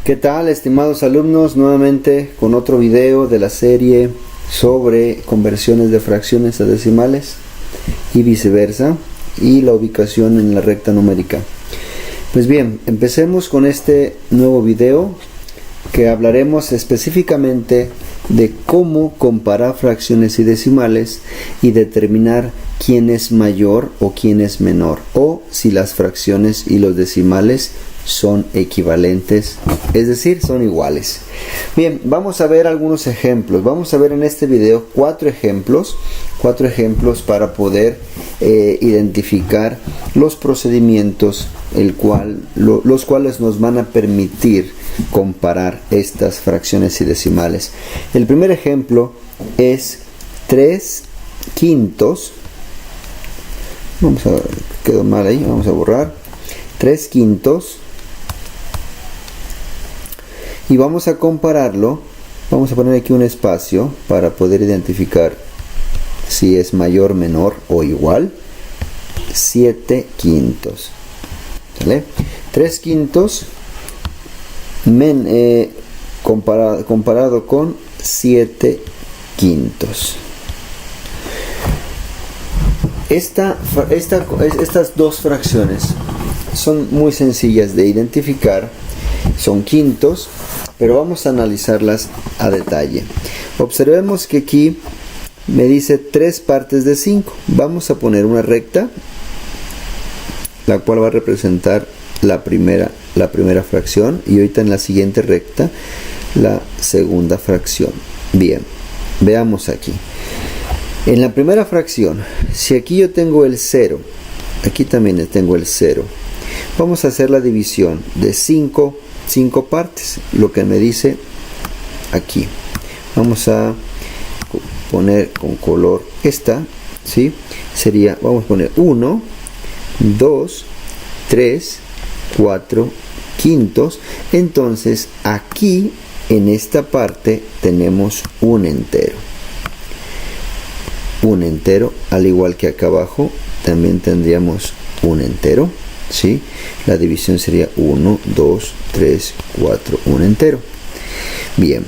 ¿Qué tal, estimados alumnos? Nuevamente con otro video de la serie sobre conversiones de fracciones a decimales y viceversa, y la ubicación en la recta numérica. Pues bien, empecemos con este nuevo video que hablaremos específicamente de cómo comparar fracciones y decimales y determinar quién es mayor o quién es menor, o si las fracciones y los decimales son equivalentes, es decir, son iguales. Bien, vamos a ver algunos ejemplos. Vamos a ver en este video cuatro ejemplos para poder identificar los procedimientos los cuales nos van a permitir comparar estas fracciones y decimales. El primer ejemplo es 3/5. Quedó mal ahí, vamos a borrar 3/5. Y vamos a compararlo. Vamos a poner aquí un espacio para poder identificar si es mayor, menor o igual. 7/5. ¿Vale? 3/5 comparado con 7/5. Estas dos fracciones son muy sencillas de identificar. Son quintos, pero vamos a analizarlas a detalle. Observemos que aquí me dice 3 partes de 5. Vamos a poner una recta, la cual va a representar la primera fracción, y ahorita en la siguiente recta la segunda fracción. Bien, veamos aquí. En la primera fracción, si aquí yo tengo el 0, aquí también tengo el 0, vamos a hacer la división de 5 partes, lo que me dice aquí. Vamos a poner con color esta, ¿sí? Sería, vamos a poner 1, 2, 3, 4 quintos. Entonces aquí en esta parte tenemos un entero, al igual que acá abajo también tendríamos un entero, ¿sí? La división sería 1, 2, 3, 4, un entero. Bien,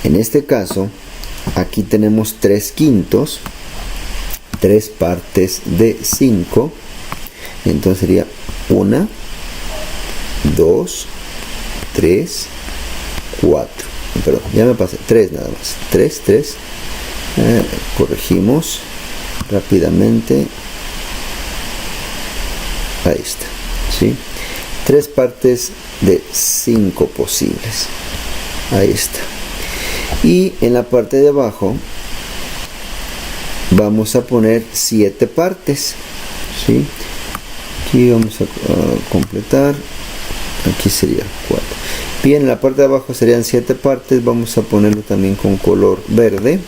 en este caso aquí tenemos 3/5, 3 partes de 5. Entonces sería 1, 2, 3, 4. Perdón, ya me pasé, 3 nada más. 3. Corregimos rápidamente. Ahí está, ¿sí? 3 partes de 5 posibles. Ahí está. Y en la parte de abajo vamos a poner 7 partes, ¿sí? Aquí vamos a completar. Aquí sería 4. Bien, en la parte de abajo serían 7 partes. Vamos a ponerlo también con color verde.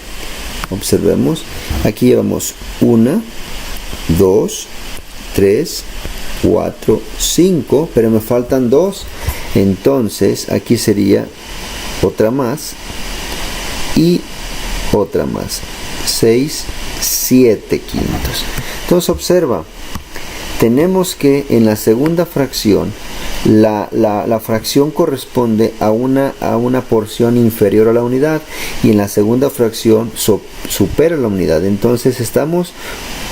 Observemos. Aquí llevamos 1, 2, 3, 4, 5, pero me faltan 2. Entonces aquí sería otra más y otra más. 6, 7/5. Entonces observa, tenemos que en la segunda fracción la fracción corresponde a una porción inferior a la unidad, y en la segunda fracción supera la unidad. Entonces estamos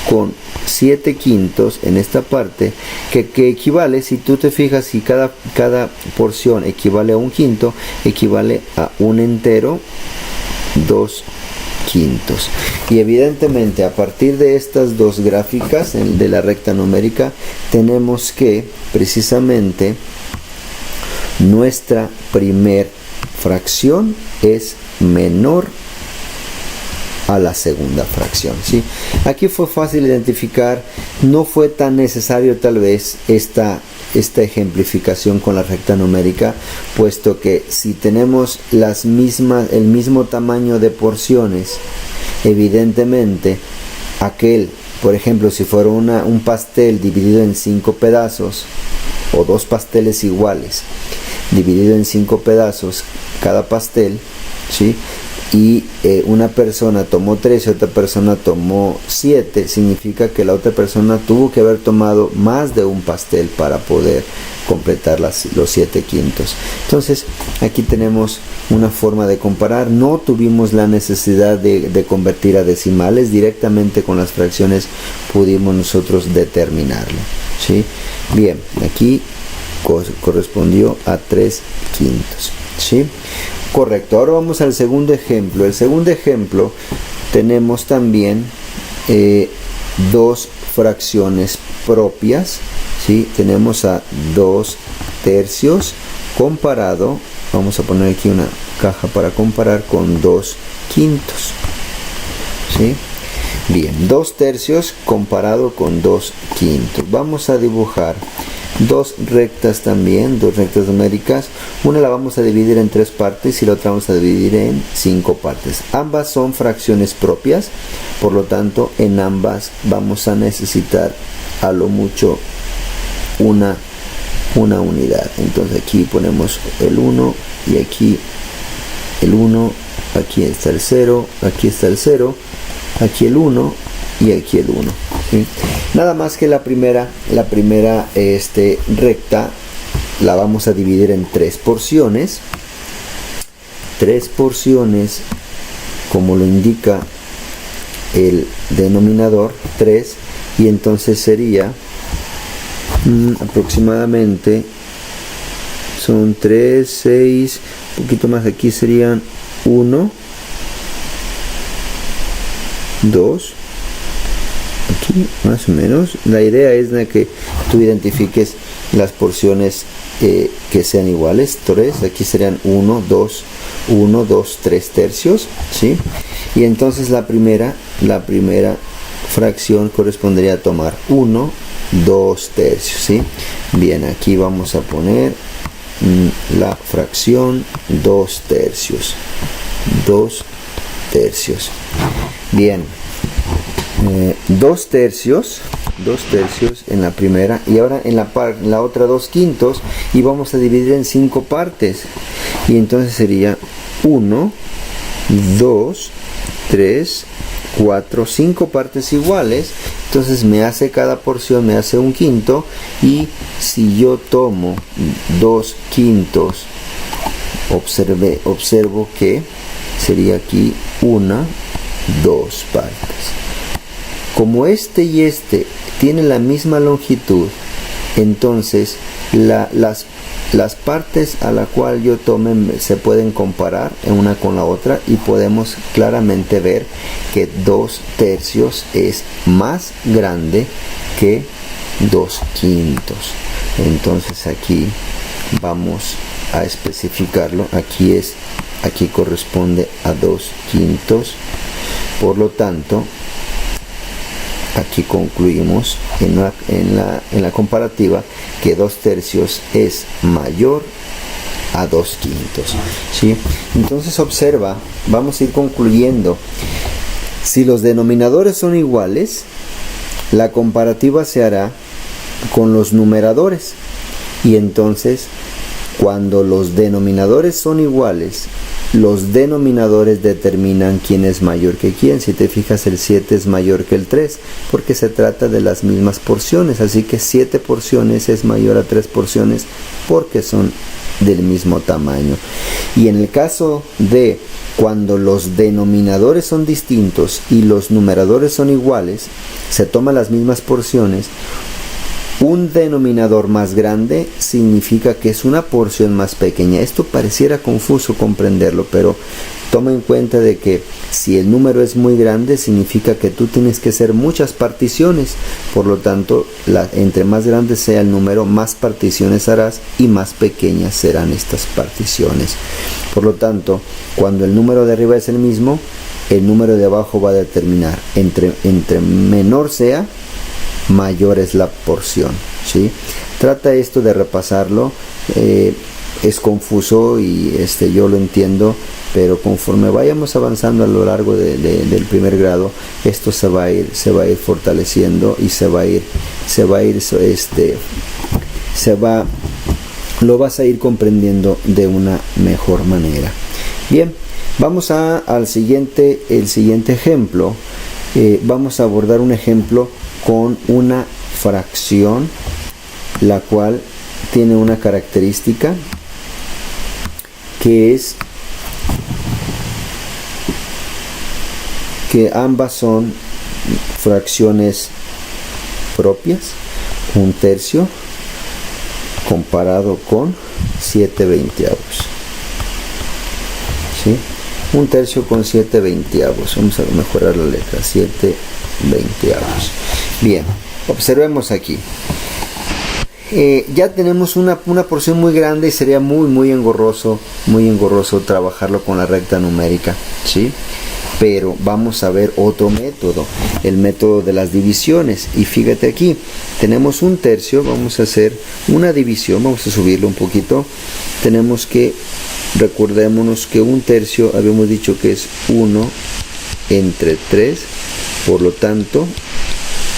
con 7/5 en esta parte, que equivale, si tú te fijas, si cada porción equivale a un quinto, equivale a un entero, 2/5. Y evidentemente a partir de estas dos gráficas de la recta numérica tenemos que precisamente nuestra primer fracción es menor a la segunda fracción, ¿sí? Aquí fue fácil identificar, no fue tan necesario tal vez esta ejemplificación con la recta numérica, puesto que si tenemos el mismo tamaño de porciones, evidentemente por ejemplo, si fuera un pastel dividido en 5 pedazos, o 2 pasteles iguales dividido en 5 pedazos cada pastel, ¿sí? y una persona tomó 3 y otra persona tomó 7, significa que la otra persona tuvo que haber tomado más de un pastel para poder completar los 7 quintos. Entonces aquí tenemos una forma de comparar. No tuvimos la necesidad de convertir a decimales, directamente con las fracciones pudimos nosotros determinarlo, ¿sí? Bien, aquí correspondió a 3 quintos, ¿sí? Correcto. Ahora vamos al segundo ejemplo. El segundo ejemplo tenemos también dos fracciones propias, ¿sí? Tenemos a 2 tercios comparado, vamos a poner aquí una caja para comparar, con 2 quintos, ¿sí? Bien, 2 tercios comparado con 2 quintos. Vamos a dibujar dos rectas también, dos rectas numéricas. Una la vamos a dividir en 3 partes y la otra vamos a dividir en 5 partes. Ambas son fracciones propias, por lo tanto en ambas vamos a necesitar a lo mucho una unidad. Entonces aquí ponemos el 1 y aquí el 1, aquí está el 0, aquí está el 0, aquí el 1 y aquí el 1, ¿sí? Nada más que la primera recta la vamos a dividir en 3 porciones. 3 porciones, como lo indica el denominador, 3, y entonces sería aproximadamente, son 3, 6, un poquito más, aquí serían 1, 2, aquí más o menos. La idea es de que tú identifiques las porciones que sean iguales. 3, aquí serían 1, 2, 3 tercios, ¿sí? Y entonces la primera fracción correspondería a tomar 1, 2 tercios, ¿sí? Bien, aquí vamos a poner la fracción 2 tercios. 2 tercios. Bien, 2 tercios en la primera, y ahora en la otra 2 quintos, y vamos a dividir en 5 partes, y entonces sería 1, 2, 3, 4, 5 partes iguales. Entonces me hace cada porción, me hace un quinto, y si yo tomo 2 quintos, observo que sería aquí 1, 2 partes. Como este y este tienen la misma longitud, entonces las partes a la cual yo tome se pueden comparar una con la otra, y podemos claramente ver que 2 tercios es más grande que 2 quintos. Entonces aquí vamos a especificarlo. Aquí corresponde a 2 quintos. Por lo tanto, aquí concluimos en la comparativa que 2 tercios es mayor a 2 quintos, ¿sí? Entonces observa, vamos a ir concluyendo. Si los denominadores son iguales, la comparativa se hará con los numeradores, y entonces cuando los denominadores son iguales, los denominadores determinan quién es mayor que quién. Si te fijas, el 7 es mayor que el 3, porque se trata de las mismas porciones. Así que 7 porciones es mayor a 3 porciones, porque son del mismo tamaño. Y en el caso de cuando los denominadores son distintos y los numeradores son iguales, se toman las mismas porciones. Un denominador más grande significa que es una porción más pequeña. Esto pareciera confuso comprenderlo, pero toma en cuenta de que si el número es muy grande, significa que tú tienes que hacer muchas particiones. Por lo tanto, entre más grande sea el número, más particiones harás, y más pequeñas serán estas particiones. Por lo tanto, cuando el número de arriba es el mismo, el número de abajo va a determinar. Entre menor sea, mayor es la porción, ¿sí? Trata esto de repasarlo. Es confuso y yo lo entiendo, pero conforme vayamos avanzando a lo largo del primer grado, esto se va a ir fortaleciendo, y lo vas a ir comprendiendo de una mejor manera. Bien, Vamos al siguiente ejemplo. Vamos a abordar un ejemplo con una fracción, la cual tiene una característica que es que ambas son fracciones propias, 1/3 comparado con 7/20. ¿Sí? 1/3 con 7/20. Vamos a mejorar la letra, 7/20. Bien, observemos aquí. Ya tenemos una porción muy grande y sería muy engorroso trabajarlo con la recta numérica, ¿sí? Pero vamos a ver otro método, el método de las divisiones. Y fíjate aquí, tenemos 1/3, vamos a hacer una división, vamos a subirlo un poquito. Tenemos que, recordémonos que 1/3 habíamos dicho que es 1 entre 3, por lo tanto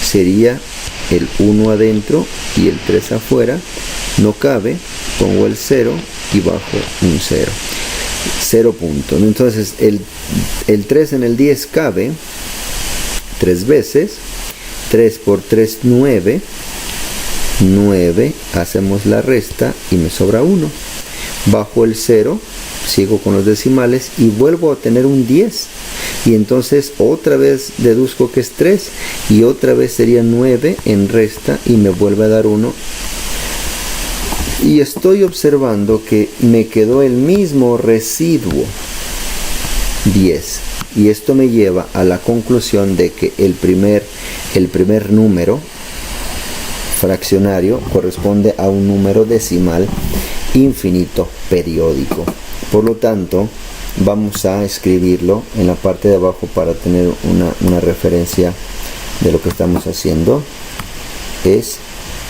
sería el 1 adentro y el 3 afuera. No cabe, pongo el 0 y bajo un 0. 0 punto. Entonces el 3 en el 10 cabe 3 veces. 3 por 3, 9. 9, hacemos la resta y me sobra 1. Bajo el 0, sigo con los decimales y vuelvo a tener un 10. Y entonces otra vez deduzco que es 3 y otra vez sería 9 en resta y me vuelve a dar 1. Y estoy observando que me quedó el mismo residuo, 10. Y esto me lleva a la conclusión de que el primer número fraccionario corresponde a un número decimal infinito periódico. Por lo tanto, vamos a escribirlo en la parte de abajo para tener una referencia de lo que estamos haciendo. Es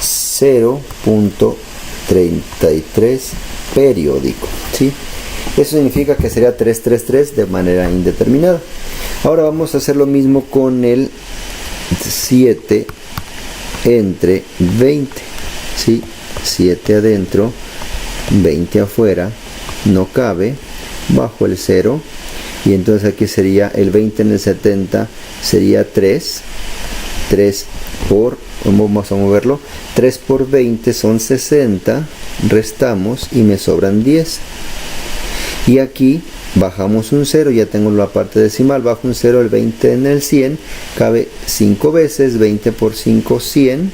0.33 periódico, ¿sí? Eso significa que sería 333 de manera indeterminada. Ahora vamos a hacer lo mismo con el 7 entre 20, ¿sí? 7 adentro, 20 afuera, no cabe, bajo el 0, y entonces aquí sería el 20 en el 70, sería 3 por, vamos a moverlo, 3 por 20 son 60, restamos y me sobran 10. Y aquí bajamos un 0, ya tengo la parte decimal, bajo un 0, el 20 en el 100, cabe 5 veces, 20 por 5, 100.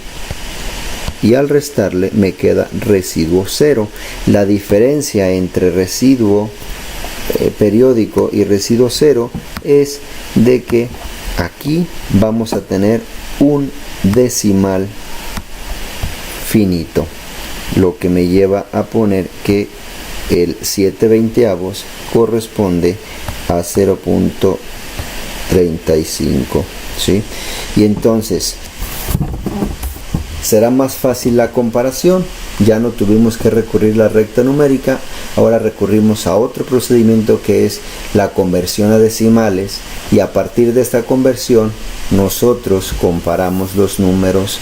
Y al restarle me queda residuo 0. La diferencia entre residuo periódico y residuo 0 es de que aquí vamos a tener un decimal finito, lo que me lleva a poner que el 7/20 corresponde a 0.35, ¿sí? Y entonces será más fácil la comparación. Ya no tuvimos que recurrir a la recta numérica, ahora recurrimos a otro procedimiento que es la conversión a decimales, y a partir de esta conversión nosotros comparamos los números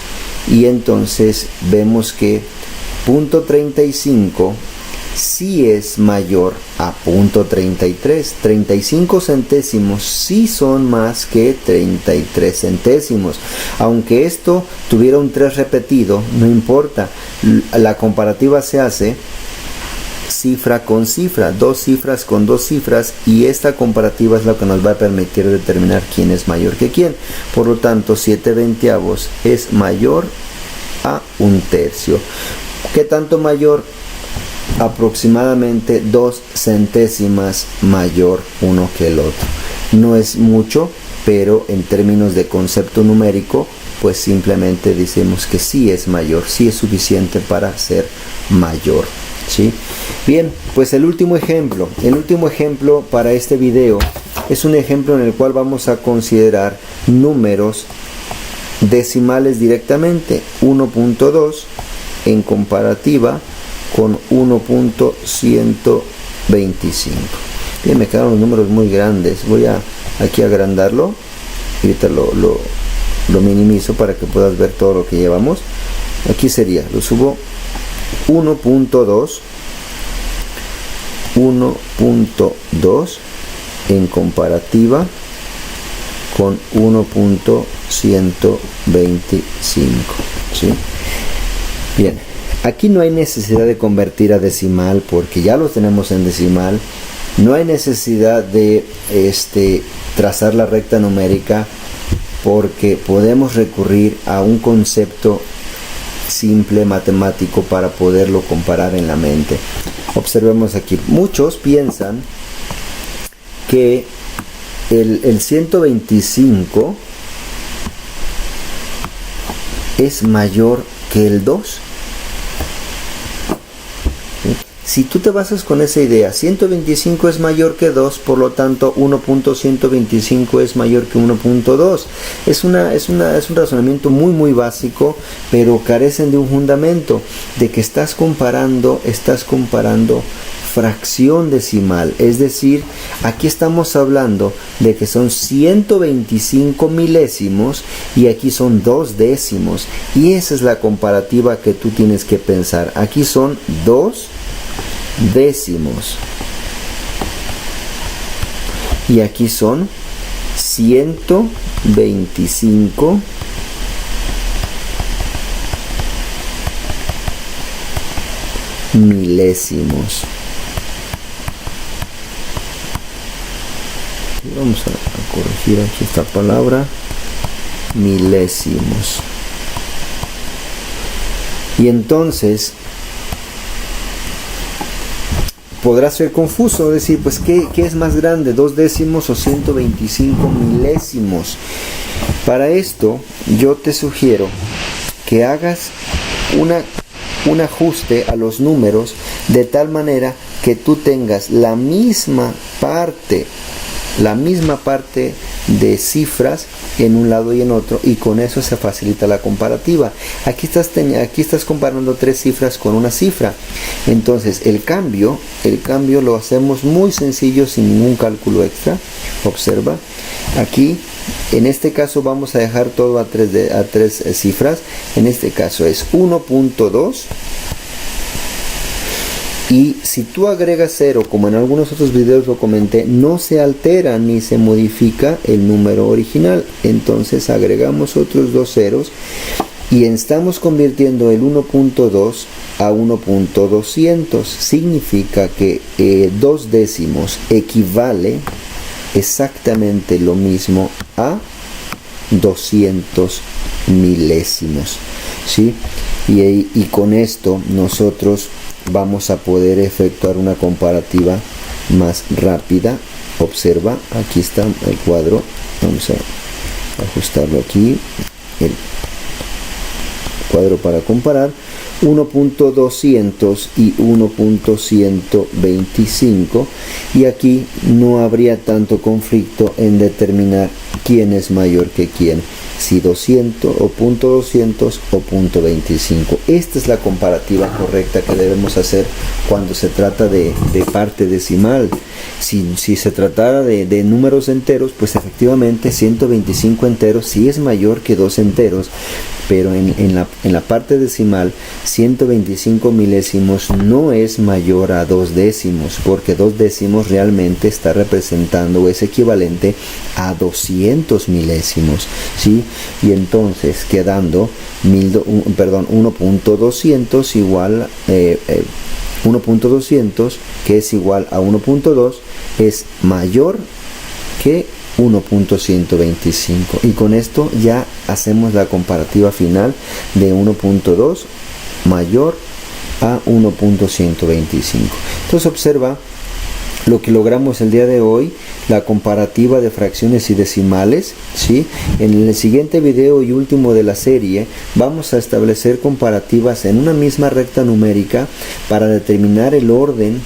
y entonces vemos que .35 sí es mayor a .33. 35 centésimos sí son más que 33 centésimos. Aunque esto tuviera un 3 repetido, no importa. La comparativa se hace cifra con cifra, dos cifras con dos cifras, y esta comparativa es lo que nos va a permitir determinar quién es mayor que quién. Por lo tanto, 7/20 es mayor a 1/3. ¿Qué tanto mayor? Aproximadamente 2 centésimas mayor uno que el otro. No es mucho, pero en términos de concepto numérico, pues simplemente decimos que sí es mayor, sí es suficiente para ser mayor, ¿sí? Bien, pues el último ejemplo para este video es un ejemplo en el cual vamos a considerar números decimales directamente. 1.2 en comparativa con 1.125. Bien, me quedaron los números muy grandes. Voy a aquí agrandarlo. Ahorita lo minimizo para que puedas ver todo lo que llevamos. Aquí sería, lo subo, 1.2 en comparativa con 1.125, ¿sí? Bien, aquí no hay necesidad de convertir a decimal porque ya lo tenemos en decimal. No hay necesidad de trazar la recta numérica porque podemos recurrir a un concepto simple matemático para poderlo comparar en la mente. Observemos aquí, muchos piensan que el 125 es mayor que el 2. Si tú te basas con esa idea, 125 es mayor que 2, por lo tanto 1.125 es mayor que 1.2. Es un razonamiento muy básico, pero carecen de un fundamento, de que estás comparando fracción decimal. Es decir, aquí estamos hablando de que son 125 milésimos y aquí son 2 décimos. Y esa es la comparativa que tú tienes que pensar. Aquí son 2 décimos y aquí son 125 milésimos. Vamos a corregir aquí esta palabra, milésimos. Y entonces podrá ser confuso decir, pues, ¿qué es más grande? ¿2 décimos o 125 milésimos? Para esto, yo te sugiero que hagas un ajuste a los números de tal manera que tú tengas la misma parte de cifras en un lado y en otro, y con eso se facilita la comparativa. Aquí estás comparando 3 cifras con una cifra. Entonces el cambio lo hacemos muy sencillo, sin ningún cálculo extra. Observa, aquí en este caso vamos a dejar todo a 3 cifras. En este caso es 1.2. Y si tú agregas 0, como en algunos otros videos lo comenté, no se altera ni se modifica el número original. Entonces agregamos otros 2 ceros y estamos convirtiendo el 1.2 a 1.200. Significa que 2 décimos equivale exactamente lo mismo a 200 milésimos, ¿sí? Y con esto nosotros vamos a poder efectuar una comparativa más rápida. Observa, aquí está el cuadro. Vamos a ajustarlo aquí, el cuadro para comparar 1.200 y 1.125, y aquí no habría tanto conflicto en determinar quién es mayor que quién, si 200 o .200 o .25. Esta es la comparativa correcta que debemos hacer cuando se trata de parte decimal. Si se tratara de números enteros, pues efectivamente 125 enteros sí es mayor que 2 enteros, pero en la parte decimal 125 milésimos no es mayor a 2 décimos, porque 2 décimos realmente está representando o es equivalente a 200 milésimos, ¿sí? Y entonces quedando 1.200 igual 1.200, que es igual a 1.2, es mayor que 1.125, y con esto ya hacemos la comparativa final de 1.2 mayor a 1.125. Entonces observa lo que logramos el día de hoy, la comparativa de fracciones y decimales, ¿sí? En el siguiente video y último de la serie vamos a establecer comparativas en una misma recta numérica para determinar el orden,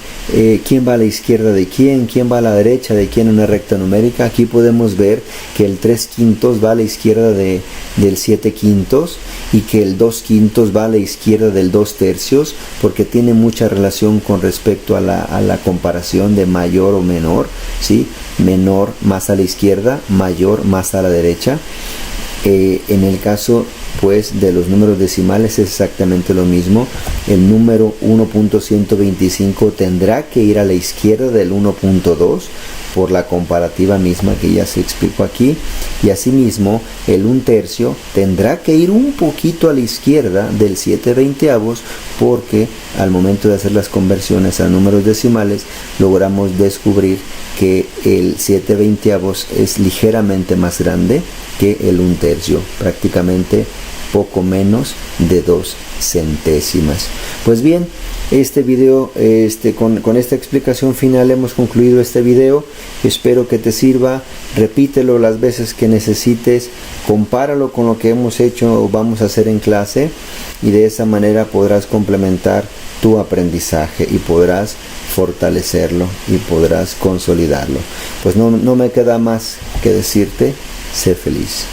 quién va a la izquierda de quién va a la derecha de quién en una recta numérica. Aquí podemos ver que el 3/5 va a la izquierda del 7/5 y que el 2/5 va a la izquierda del 2/3, porque tiene mucha relación con respecto a la comparación de mayor o menor, ¿sí? Menor más a la izquierda, mayor más a la derecha. En el caso pues de los números decimales es exactamente lo mismo. El número 1.125 tendrá que ir a la izquierda del 1.2, por la comparativa misma que ya se explicó aquí. Y asimismo el 1/3 tendrá que ir un poquito a la izquierda del 7/20, porque al momento de hacer las conversiones a números decimales logramos descubrir que el 7/20 es ligeramente más grande que el 1/3, prácticamente poco menos de 2 centésimas. Pues bien, este video, con esta explicación final hemos concluido este video. Espero que te sirva. Repítelo las veces que necesites, compáralo con lo que hemos hecho o vamos a hacer en clase, y de esa manera podrás complementar tu aprendizaje y podrás fortalecerlo y podrás consolidarlo. Pues no me queda más que decirte: sé feliz.